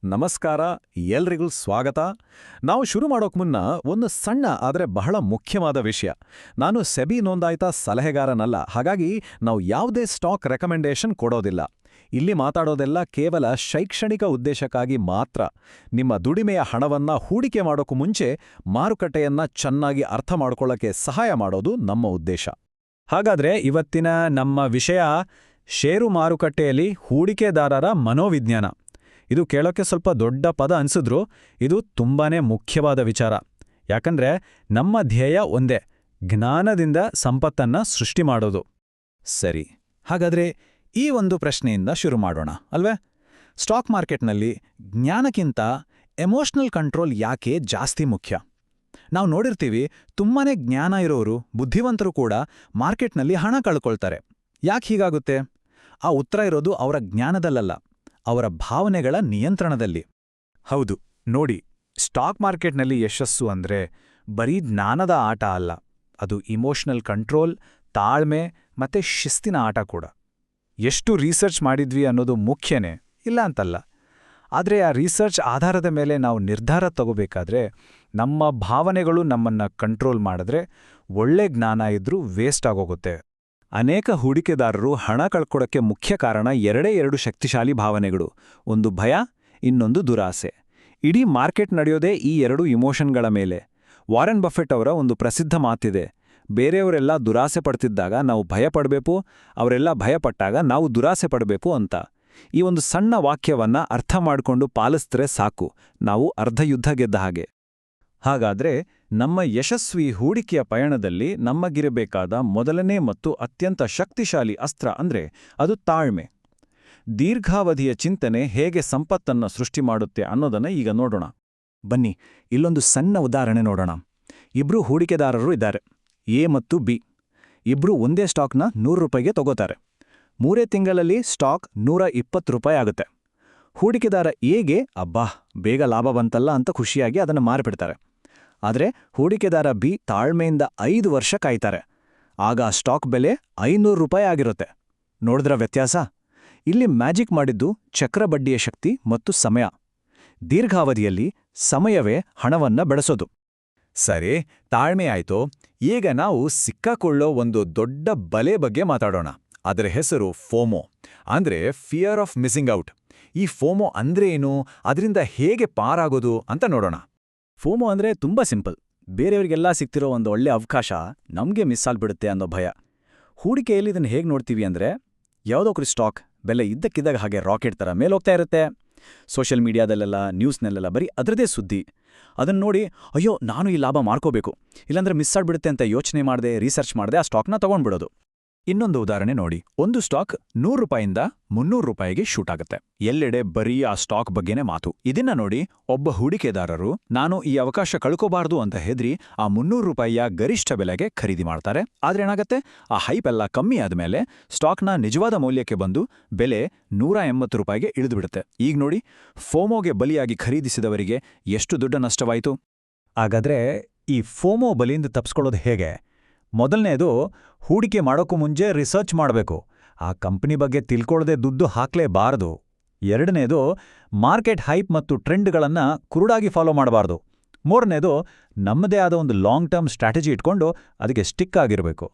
ನಮಸ್ಕಾರ. ಎಲ್ರಿಗೂ ಸ್ವಾಗತ. ನಾವು ಶುರು ಮಾಡೋಕ್ ಮುನ್ನ ಒಂದು ಸಣ್ಣ ಆದರೆ ಬಹಳ ಮುಖ್ಯವಾದ ವಿಷಯ. ನಾನು ಸೆಬಿ ನೋಂದಾಯಿತ ಸಲಹೆಗಾರನಲ್ಲ, ಹಾಗಾಗಿ ನಾವು ಯಾವುದೇ ಸ್ಟಾಕ್ ರೆಕಮೆಂಡೇಶನ್ ಕೊಡೋದಿಲ್ಲ. ಇಲ್ಲಿ ಮಾತಾಡೋದೆಲ್ಲ ಕೇವಲ ಶೈಕ್ಷಣಿಕ ಉದ್ದೇಶಕ್ಕಾಗಿ ಮಾತ್ರ. ನಿಮ್ಮ ದುಡಿಮೆಯ ಹಣವನ್ನ ಹೂಡಿಕೆ ಮಾಡೋಕ್ಕೂ ಮುಂಚೆ ಮಾರುಕಟ್ಟೆಯನ್ನ ಚೆನ್ನಾಗಿ ಅರ್ಥ ಮಾಡ್ಕೊಳ್ಳೋಕ್ಕೆ ಸಹಾಯ ಮಾಡೋದು ನಮ್ಮ ಉದ್ದೇಶ. ಹಾಗಾದ್ರೆ ಇವತ್ತಿನ ನಮ್ಮ ವಿಷಯ ಷೇರು ಮಾರುಕಟ್ಟೆಯಲ್ಲಿ ಹೂಡಿಕೆದಾರರ ಮನೋವಿಜ್ಞಾನ. ಇದು ಕೇಳೋಕ್ಕೆ ಸ್ವಲ್ಪ ದೊಡ್ಡ ಪದ ಅನ್ಸಿದ್ರೂ ಇದು ತುಂಬಾನೇ ಮುಖ್ಯವಾದ ವಿಚಾರ. ಯಾಕಂದ್ರೆ ನಮ್ಮ ಧ್ಯೇಯ ಒಂದೇ, ಜ್ಞಾನದಿಂದ ಸಂಪತ್ತನ್ನ ಸೃಷ್ಟಿ ಮಾಡೋದು. ಸರಿ, ಹಾಗಾದ್ರೆ ಈ ಒಂದು ಪ್ರಶ್ನೆಯಿಂದ ಶುರು ಮಾಡೋಣ ಅಲ್ವೇ? ಸ್ಟಾಕ್ ಮಾರ್ಕೆಟ್ನಲ್ಲಿ ಜ್ಞಾನಕ್ಕಿಂತ ಎಮೋಷನಲ್ ಕಂಟ್ರೋಲ್ ಯಾಕೆ ಜಾಸ್ತಿ ಮುಖ್ಯ? ನಾವು ನೋಡಿರ್ತೀವಿ, ತುಂಬಾನೇ ಜ್ಞಾನ ಇರೋರು, ಬುದ್ಧಿವಂತರು ಕೂಡ ಮಾರ್ಕೆಟ್ನಲ್ಲಿ ಹಣ ಕಳ್ಕೊಳ್ತಾರೆ. ಯಾಕೆ ಹೀಗಾಗುತ್ತೆ? ಆ ಉತ್ತರ ಇರೋದು ಅವರ ಜ್ಞಾನದಲ್ಲಲ್ಲ, ಅವರ ಭಾವನೆಗಳ ನಿಯಂತ್ರಣದಲ್ಲಿ. ಹೌದು, ನೋಡಿ, ಸ್ಟಾಕ್ ಮಾರ್ಕೆಟ್ನಲ್ಲಿ ಯಶಸ್ಸು ಅಂದ್ರೆ ಬರೀ ಜ್ಞಾನದ ಆಟ ಅಲ್ಲ, ಅದು ಇಮೋಷನಲ್ ಕಂಟ್ರೋಲ್, ತಾಳ್ಮೆ ಮತ್ತೆ ಶಿಸ್ತಿನ ಆಟ ಕೂಡ. ಎಷ್ಟು ರಿಸರ್ಚ್ ಮಾಡಿದ್ವಿ ಅನ್ನೋದು ಮುಖ್ಯನೇ, ಇಲ್ಲ ಅಂತಲ್ಲ. ಆದರೆ ಆ ರಿಸರ್ಚ್ ಆಧಾರದ ಮೇಲೆ ನಾವು ನಿರ್ಧಾರ ತಗೋಬೇಕಾದ್ರೆ ನಮ್ಮ ಭಾವನೆಗಳು ನಮ್ಮನ್ನ ಕಂಟ್ರೋಲ್ ಮಾಡಿದ್ರೆ ಒಳ್ಳೆ ಜ್ಞಾನ ಇದ್ರೂ ವೇಸ್ಟ್ ಆಗೋಗುತ್ತೆ. ಅನೇಕ ಹೂಡಿಕೆದಾರರು ಹಣ ಕಳ್ಕೊಡಕ್ಕೆ ಮುಖ್ಯ ಕಾರಣ ಎರಡು ಶಕ್ತಿಶಾಲಿ ಭಾವನೆಗಳು. ಒಂದು ಭಯ, ಇನ್ನೊಂದು ದುರಾಸೆ. ಇಡೀ ಮಾರ್ಕೆಟ್ ನಡೆಯೋದೇ ಈ ಎರಡು ಇಮೋಷನ್ಗಳ ಮೇಲೆ. ವಾರೆನ್ ಬಫೆಟ್ ಅವರ ಒಂದು ಪ್ರಸಿದ್ಧ ಮಾತಿದೆ, ಬೇರೆಯವರೆಲ್ಲ ದುರಾಸೆ ಪಡ್ತಿದ್ದಾಗ ನಾವು ಭಯಪಡಬೇಕು, ಅವರೆಲ್ಲ ಭಯಪಟ್ಟಾಗ ನಾವು ದುರಾಸೆ ಪಡಬೇಕು ಅಂತ. ಈ ಒಂದು ಸಣ್ಣ ವಾಕ್ಯವನ್ನ ಅರ್ಥ ಮಾಡಿಕೊಂಡು ಪಾಲಿಸಿದ್ರೆ ಸಾಕು, ನಾವು ಅರ್ಧ ಯುದ್ಧ ಗೆದ್ದ ಹಾಗೆ. ಹಾಗಾದ್ರೆ ನಮ್ಮ ಯಶಸ್ವಿ ಹೂಡಿಕೆಯ ಪಯಣದಲ್ಲಿ ನಮಗಿರಬೇಕಾದ ಮೊದಲನೇ ಮತ್ತು ಅತ್ಯಂತ ಶಕ್ತಿಶಾಲಿ ಅಸ್ತ್ರ ಅಂದ್ರೆ ಅದು ತಾಳ್ಮೆ. ದೀರ್ಘಾವಧಿಯ ಚಿಂತನೆ ಹೇಗೆ ಸಂಪತ್ತನ್ನ ಸೃಷ್ಟಿ ಮಾಡುತ್ತೆ ಅನ್ನೋದನ್ನ ಈಗ ನೋಡೋಣ. ಬನ್ನಿ, ಇಲ್ಲೊಂದು ಸಣ್ಣ ಉದಾಹರಣೆ ನೋಡೋಣ. ಇಬ್ರು ಹೂಡಿಕೆದಾರರು ಇದ್ದಾರೆ, ಎ ಮತ್ತು ಬಿ. ಇಬ್ರು ಒಂದೇ ಸ್ಟಾಕ್ನ ₹100ಗೆ ತಗೋತಾರೆ. 3 ತಿಂಗಳಲ್ಲಿ ಸ್ಟಾಕ್ ₹120 ಆಗುತ್ತೆ. ಹೂಡಿಕೆದಾರ ಎಗೆ ಅಬ್ಬಾ ಬೇಗ ಲಾಭ ಬಂತಲ್ಲ ಅಂತ ಖುಷಿಯಾಗಿ ಅದನ್ನು ಮಾರಿಬಿಡ್ತಾರೆ. ಆದರೆ ಹೂಡಿಕೆದಾರ ಬಿ ತಾಳ್ಮೆಯಿಂದ 5 ವರ್ಷ ಕಾಯ್ತಾರೆ. ಆಗ ಆ ಸ್ಟಾಕ್ ಬೆಲೆ ₹500 ಆಗಿರುತ್ತೆ. ನೋಡಿದ್ರ ವ್ಯತ್ಯಾಸ? ಇಲ್ಲಿ ಮ್ಯಾಜಿಕ್ ಮಾಡಿದ್ದು ಚಕ್ರಬಡ್ಡಿಯ ಶಕ್ತಿ ಮತ್ತು ಸಮಯ. ದೀರ್ಘಾವಧಿಯಲ್ಲಿ ಸಮಯವೇ ಹಣವನ್ನ ಬೆಳೆಸೋದು. ಸರಿ, ತಾಳ್ಮೆ ಆಯ್ತು. ಈಗ ನಾವು ಸಿಕ್ಕಾಕೊಳ್ಳೋ ಒಂದು ದೊಡ್ಡ ಬಲೆ ಬಗ್ಗೆ ಮಾತಾಡೋಣ. ಅದರ ಹೆಸರು ಫೋಮೋ, ಅಂದ್ರೆ ಫಿಯರ್ ಆಫ್ ಮಿಸ್ಸಿಂಗ್ ಔಟ್. ಈ ಫೋಮೋ ಅಂದ್ರೆ ಏನು, ಅದರಿಂದ ಹೇಗೆ ಪಾರಾಗೋದು ಅಂತ ನೋಡೋಣ. ಫೋಮೋ ಅಂದ್ರೆ ತುಂಬಾ ಸಿಂಪಲ್. ಬೇರೆಯವರಿಗೆಲ್ಲ ಸಿಗ್ತಿರೋ ಒಂದು ಒಳ್ಳೆ ಅವಕಾಶ ನಮ್ಗೆ ಮಿಸ್ ಆಗ್ಬಿಡುತ್ತೆ ಅನ್ನೋ ಭಯ. ಹೂಡಿಕೆಯಲ್ಲಿ ಇದನ್ನು ಹೇಗೆ ನೋಡ್ತೀವಿ ಅಂದ್ರೆ, ಯಾವುದೋ ಸ್ಟಾಕ್ ಬೆಲೆ ಇದ್ದಕ್ಕಿದ್ದಾಗ ಹಾಗೆ ರಾಕೆಟ್ ಥರ ಮೇಲೋಗ್ತಾ ಇರುತ್ತೆ. ಸೋಷಿಯಲ್ ಮೀಡಿಯಾದಲ್ಲೆಲ್ಲ, ನ್ಯೂಸ್ನಲ್ಲೆಲ್ಲ ಬರೀ ಅದರದೇ ಸುದ್ದಿ. ಅದನ್ನ ನೋಡಿ, ಅಯ್ಯೋ ನಾನು ಈ ಲಾಭ ಮಾಡ್ಕೋಬೇಕು, ಇಲ್ಲಾಂದ್ರೆ ಮಿಸ್ ಆಗ್ಬಿಡುತ್ತೆ ಅಂತ ಯೋಚನೆ ಮಾಡದೆ, ರಿಸರ್ಚ್ ಮಾಡದೆ ಆ ಸ್ಟಾಕ್ನ ತಗೊಂಡ್ಬಿಡೋದು. ಇನ್ನೊಂದು ಉದಾಹರಣೆ ನೋಡಿ. ಒಂದು ಸ್ಟಾಕ್ ₹100ಯಿಂದ ₹300ಗೆ ಶೂಟ್ ಆಗುತ್ತೆ. ಎಲ್ಲೆಡೆ ಬರೀ ಆ ಸ್ಟಾಕ್ ಬಗ್ಗೆನೇ ಮಾತು. ಇದನ್ನ ನೋಡಿ ಒಬ್ಬ ಹೂಡಿಕೆದಾರರು, ನಾನು ಈ ಅವಕಾಶ ಕಳ್ಕೋಬಾರ್ದು ಅಂತ ಹೆದ್ರಿ ಆ ₹300ಯ ಗರಿಷ್ಠ ಬೆಲೆಗೆ ಖರೀದಿ ಮಾಡ್ತಾರೆ. ಆದ್ರೆ ಏನಾಗತ್ತೆ, ಆ ಹೈಪ್ ಎಲ್ಲ ಕಮ್ಮಿ ಆದ್ಮೇಲೆ ಸ್ಟಾಕ್ನ ನಿಜವಾದ ಮೌಲ್ಯಕ್ಕೆ ಬಂದು ಬೆಲೆ ₹180ಗೆ ಇಳಿದುಬಿಡುತ್ತೆ. ಈಗ ನೋಡಿ, ಫೋಮೋಗೆ ಬಲಿಯಾಗಿ ಖರೀದಿಸಿದವರಿಗೆ ಎಷ್ಟು ದೊಡ್ಡ ನಷ್ಟವಾಯಿತು. ಹಾಗಾದ್ರೆ ಈ ಫೋಮೋ ಬಲಿಯಿಂದ ತಪ್ಪಿಸ್ಕೊಳ್ಳೋದು ಹೇಗೆ? ಮೊದಲನೇದು, ಹೂಡಿಕೆ ಮಾಡೋಕ್ಕೂ ಮುಂಚೆ ರಿಸರ್ಚ್ ಮಾಡಬೇಕು. ಆ ಕಂಪನಿ ಬಗ್ಗೆ ತಿಳ್ಕೊಳ್ಳದೆ ದುಡ್ಡು ಹಾಕ್ಲೇಬಾರದು. ಎರಡನೇದು, ಮಾರ್ಕೆಟ್ ಹೈಪ್ ಮತ್ತು ಟ್ರೆಂಡ್ಗಳನ್ನು ಕುರುಡಾಗಿ ಫಾಲೋ ಮಾಡಬಾರ್ದು. ಮೂರನೇದು, ನಮ್ಮದೇ ಆದ ಒಂದು ಲಾಂಗ್ ಟರ್ಮ್ ಸ್ಟ್ರಾಟಜಿ ಇಟ್ಕೊಂಡು ಅದಕ್ಕೆ ಸ್ಟಿಕ್ ಆಗಿರಬೇಕು.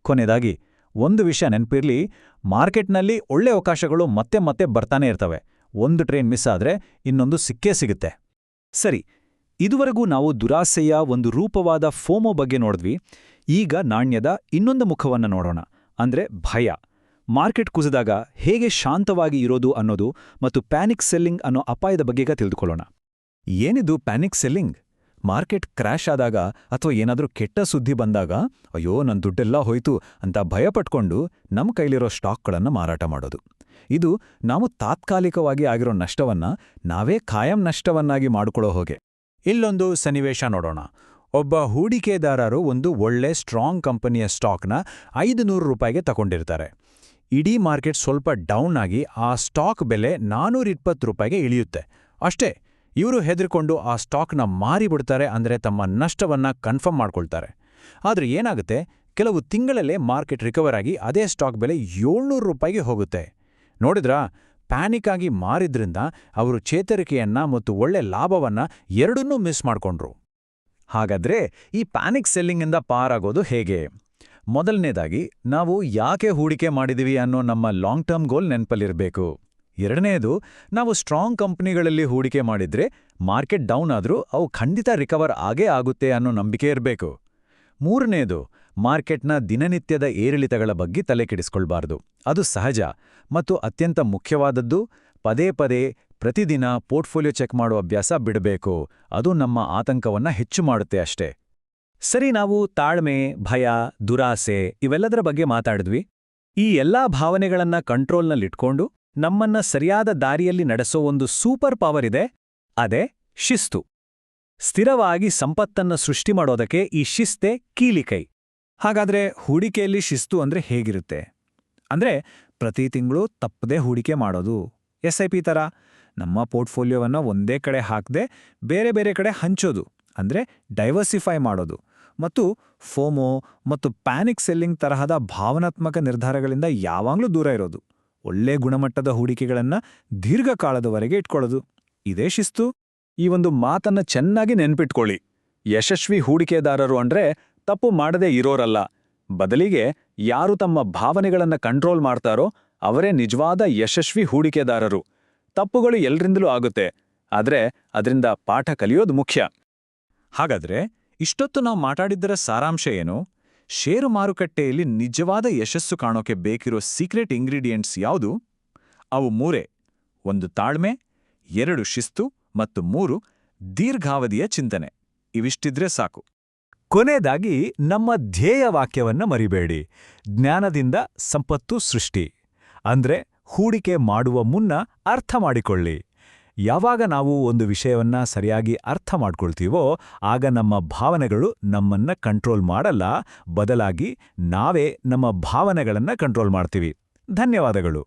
ಕೊನೆಯದಾಗಿ ಒಂದು ವಿಷಯ ನೆನಪಿರ್ಲಿ, ಮಾರ್ಕೆಟ್ನಲ್ಲಿ ಒಳ್ಳೆ ಅವಕಾಶಗಳು ಮತ್ತೆ ಮತ್ತೆ ಬರ್ತಾನೆ ಇರ್ತವೆ. ಒಂದು ಟ್ರೇನ್ ಮಿಸ್ ಆದ್ರೆ ಇನ್ನೊಂದು ಸಿಕ್ಕೇ ಸಿಗುತ್ತೆ. ಸರಿ, ಇದುವರೆಗೂ ನಾವು ದುರಾಸೆಯ ಒಂದು ರೂಪವಾದ ಫೋಮೋ ಬಗ್ಗೆ ನೋಡಿದ್ವಿ. ಈಗ ನಾಣ್ಯದ ಇನ್ನೊಂದು ಮುಖವನ್ನು ನೋಡೋಣ, ಅಂದ್ರೆ ಭಯ. ಮಾರ್ಕೆಟ್ ಕುಸಿದಾಗ ಹೇಗೆ ಶಾಂತವಾಗಿ ಇರೋದು ಅನ್ನೋದು ಮತ್ತು ಪ್ಯಾನಿಕ್ ಸೆಲ್ಲಿಂಗ್ ಅನ್ನೋ ಅಪಾಯದ ಬಗ್ಗೆಗ ತಿಳಿದುಕೊಳ್ಳೋಣ. ಏನಿದು ಪ್ಯಾನಿಕ್ ಸೆಲ್ಲಿಂಗ್? ಮಾರ್ಕೆಟ್ ಕ್ರ್ಯಾಶ್ ಆದಾಗ ಅಥವಾ ಏನಾದರೂ ಕೆಟ್ಟ ಸುದ್ದಿ ಬಂದಾಗ, ಅಯ್ಯೋ ನನ್ನ ದುಡ್ಡೆಲ್ಲ ಹೋಯ್ತು ಅಂತ ಭಯಪಟ್ಕೊಂಡು ನಮ್ಮ ಕೈಲಿರೋ ಸ್ಟಾಕ್ಗಳನ್ನು ಮಾರಾಟ ಮಾಡೋದು. ಇದು ನಾವು ತಾತ್ಕಾಲಿಕವಾಗಿ ಆಗಿರೋ ನಷ್ಟವನ್ನ ನಾವೇ ಖಾಯಂ ನಷ್ಟವನ್ನಾಗಿ ಮಾಡಿಕೊಳ್ಳೋ ಹೋಗೆ. ಇಲ್ಲೊಂದು ಸನ್ನಿವೇಶ ನೋಡೋಣ. ಒಬ್ಬ ಹೂಡಿಕೆದಾರರು ಒಂದು ಒಳ್ಳೆ ಸ್ಟ್ರಾಂಗ್ ಕಂಪನಿಯ ಸ್ಟಾಕ್ನ ₹500ಗೆ ತಗೊಂಡಿರ್ತಾರೆ. ಇಡೀ ಮಾರ್ಕೆಟ್ ಸ್ವಲ್ಪ ಡೌನ್ ಆಗಿ ಆ ಸ್ಟಾಕ್ ಬೆಲೆ ₹420ಗೆ ಇಳಿಯುತ್ತೆ. ಅಷ್ಟೇ, ಇವರು ಹೆದರ್ಕೊಂಡು ಆ ಸ್ಟಾಕ್ನ ಮಾರಿಬಿಡ್ತಾರೆ, ಅಂದ್ರೆ ತಮ್ಮ ನಷ್ಟವನ್ನ ಕನ್ಫರ್ಮ್ ಮಾಡ್ಕೊಳ್ತಾರೆ. ಆದ್ರೆ ಏನಾಗುತ್ತೆ, ಕೆಲವು ತಿಂಗಳಲ್ಲೇ ಮಾರ್ಕೆಟ್ ರಿಕವರ್ ಆಗಿ ಅದೇ ಸ್ಟಾಕ್ ಬೆಲೆ ₹700ಗೆ ಹೋಗುತ್ತೆ. ನೋಡಿದ್ರಾ, ಪ್ಯಾನಿಕ್ ಆಗಿ ಮಾರಿದ್ರಿಂದ ಅವರು ಚೇತರಿಕೆಯನ್ನ ಮತ್ತು ಒಳ್ಳೆ ಲಾಭವನ್ನ ಎರಡನ್ನೂ ಮಿಸ್ ಮಾಡ್ಕೊಂಡ್ರು. ಹಾಗಾದ್ರೆ ಈ ಪ್ಯಾನಿಕ್ ಸೆಲ್ಲಿಂಗಿಂದ ಪಾರಾಗೋದು ಹೇಗೆ? ಮೊದಲನೇದಾಗಿ ನಾವು ಯಾಕೆ ಹೂಡಿಕೆ ಮಾಡಿದಿವಿ ಅನ್ನೋ ನಮ್ಮ ಲಾಂಗ್ ಟರ್ಮ್ ಗೋಲ್ ನೆನಪಲ್ಲಿರಬೇಕು. ಎರಡನೇದು, ನಾವು ಸ್ಟ್ರಾಂಗ್ ಕಂಪ್ನಿಗಳಲ್ಲಿ ಹೂಡಿಕೆ ಮಾಡಿದ್ರೆ ಮಾರ್ಕೆಟ್ ಡೌನ್ ಆದ್ರೂ ಅವು ಖಂಡಿತ ರಿಕವರ್ ಆಗೇ ಆಗುತ್ತೆ ಅನ್ನೋ ನಂಬಿಕೆ ಇರಬೇಕು. ಮೂರನೇದು, ಮಾರ್ಕೆಟ್ನ ದಿನನಿತ್ಯದ ಏರಿಳಿತಗಳ ಬಗ್ಗೆ ತಲೆ ಕೆಡಿಸ್ಕೊಳ್ಬಾರ್ದು. ಅದು ಸಹಜ. ಮತ್ತು ಅತ್ಯಂತ ಮುಖ್ಯವಾದದ್ದು, ಪದೇ ಪದೇ ಪ್ರತಿದಿನ ಪೋರ್ಟ್ಫೋಲಿಯೋ ಚೆಕ್ ಮಾಡೋ ಅಭ್ಯಾಸ ಬಿಡಬೇಕು. ಅದು ನಮ್ಮ ಆತಂಕವನ್ನ ಹೆಚ್ಚು ಮಾಡುತ್ತೆ ಅಷ್ಟೇ. ಸರಿ, ನಾವು ತಾಳ್ಮೆ, ಭಯ, ದುರಾಸೆ ಇವೆಲ್ಲದರ ಬಗ್ಗೆ ಮಾತಾಡಿದ್ವಿ. ಈ ಎಲ್ಲಾ ಭಾವನೆಗಳನ್ನ ಕಂಟ್ರೋಲ್ನಲ್ಲಿಟ್ಕೊಂಡು ನಮ್ಮನ್ನ ಸರಿಯಾದ ದಾರಿಯಲ್ಲಿ ನಡೆಸೋ ಒಂದು ಸೂಪರ್ ಪವರ್ ಇದೆ. ಅದೇ ಶಿಸ್ತು. ಸ್ಥಿರವಾಗಿ ಸಂಪತ್ತನ್ನ ಸೃಷ್ಟಿ ಮಾಡೋದಕ್ಕೆ ಈ ಶಿಸ್ತೇ ಕೀಲಿಕೈ. ಹಾಗಾದ್ರೆ ಹೂಡಿಕೆಯಲ್ಲಿ ಶಿಸ್ತು ಅಂದ್ರೆ ಹೇಗಿರುತ್ತೆ? ಅಂದ್ರೆ ಪ್ರತಿ ತಿಂಗಳು ತಪ್ಪದೇ ಹೂಡಿಕೆ ಮಾಡೋದು, SIP ಥರ. ನಮ್ಮ ಪೋರ್ಟ್ಫೋಲಿಯೋವನ್ನ ಒಂದೇ ಕಡೆ ಹಾಕದೆ ಬೇರೆ ಬೇರೆ ಕಡೆ ಹಂಚೋದು, ಅಂದ್ರೆ ಡೈವರ್ಸಿಫೈ ಮಾಡೋದು. ಮತ್ತು ಫೋಮೋ ಮತ್ತು ಪ್ಯಾನಿಕ್ ಸೆಲ್ಲಿಂಗ್ ತರಹದ ಭಾವನಾತ್ಮಕ ನಿರ್ಧಾರಗಳಿಂದ ಯಾವಾಗಲೂ ದೂರ ಇರೋದು. ಒಳ್ಳೆ ಗುಣಮಟ್ಟದ ಹೂಡಿಕೆಗಳನ್ನ ದೀರ್ಘಕಾಲದವರೆಗೆ ಇಟ್ಕೊಳ್ಳೋದು. ಇದೇ ಶಿಸ್ತು. ಈ ಒಂದು ಮಾತನ್ನ ಚೆನ್ನಾಗಿ ನೆನ್ಪಿಟ್ಕೊಳ್ಳಿ. ಯಶಸ್ವಿ ಹೂಡಿಕೆದಾರರು ಅಂದ್ರೆ ತಪ್ಪು ಮಾಡದೇ ಇರೋರಲ್ಲ. ಬದಲಿಗೆ ಯಾರು ತಮ್ಮ ಭಾವನೆಗಳನ್ನ ಕಂಟ್ರೋಲ್ ಮಾಡ್ತಾರೋ ಅವರೇ ನಿಜವಾದ ಯಶಸ್ವಿ ಹೂಡಿಕೆದಾರರು. ತಪ್ಪುಗಳು ಎಲ್ರಿಂದಲೂ ಆಗುತ್ತೆ, ಆದ್ರೆ ಅದರಿಂದ ಪಾಠ ಕಲಿಯೋದು ಮುಖ್ಯ. ಹಾಗಾದ್ರೆ ಇಷ್ಟೊತ್ತು ನಾವು ಮಾತಾಡಿದ್ದರ ಸಾರಾಂಶ ಏನು? ಷೇರು ಮಾರುಕಟ್ಟೆಯಲ್ಲಿ ನಿಜವಾದ ಯಶಸ್ಸು ಕಾಣೋಕೆ ಬೇಕಿರೋ ಸೀಕ್ರೆಟ್ ಇಂಗ್ರೀಡಿಯೆಂಟ್ಸ್ ಯಾವುದು? ಅವು ಮೂರೇ: 1 ತಾಳ್ಮೆ, 2 ಶಿಸ್ತು ಮತ್ತು 3 ದೀರ್ಘಾವಧಿಯ ಚಿಂತನೆ. ಇವಿಷ್ಟಿದ್ರೆ ಸಾಕು. ಕೊನೆಯದಾಗಿ ನಮ್ಮ ಧ್ಯೇಯ ವಾಕ್ಯವನ್ನ ಮರಿಬೇಡಿ. ಜ್ಞಾನದಿಂದ ಸಂಪತ್ತು ಸೃಷ್ಟಿ. ಅಂದ್ರೆ ಹೂಡಿಕೆ ಮಾಡುವ ಮುನ್ನ ಅರ್ಥ ಮಾಡಿಕೊಳ್ಳಿ. ಯಾವಾಗ ನಾವು ಒಂದು ವಿಷಯವನ್ನ ಸರಿಯಾಗಿ ಅರ್ಥ ಮಾಡ್ಕೊಳ್ತೀವೋ ಆಗ ನಮ್ಮ ಭಾವನೆಗಳು ನಮ್ಮನ್ನ ಕಂಟ್ರೋಲ್ ಮಾಡಲ್ಲ, ಬದಲಾಗಿ ನಾವೇ ನಮ್ಮ ಭಾವನೆಗಳನ್ನ ಕಂಟ್ರೋಲ್ ಮಾಡ್ತೀವಿ. ಧನ್ಯವಾದಗಳು.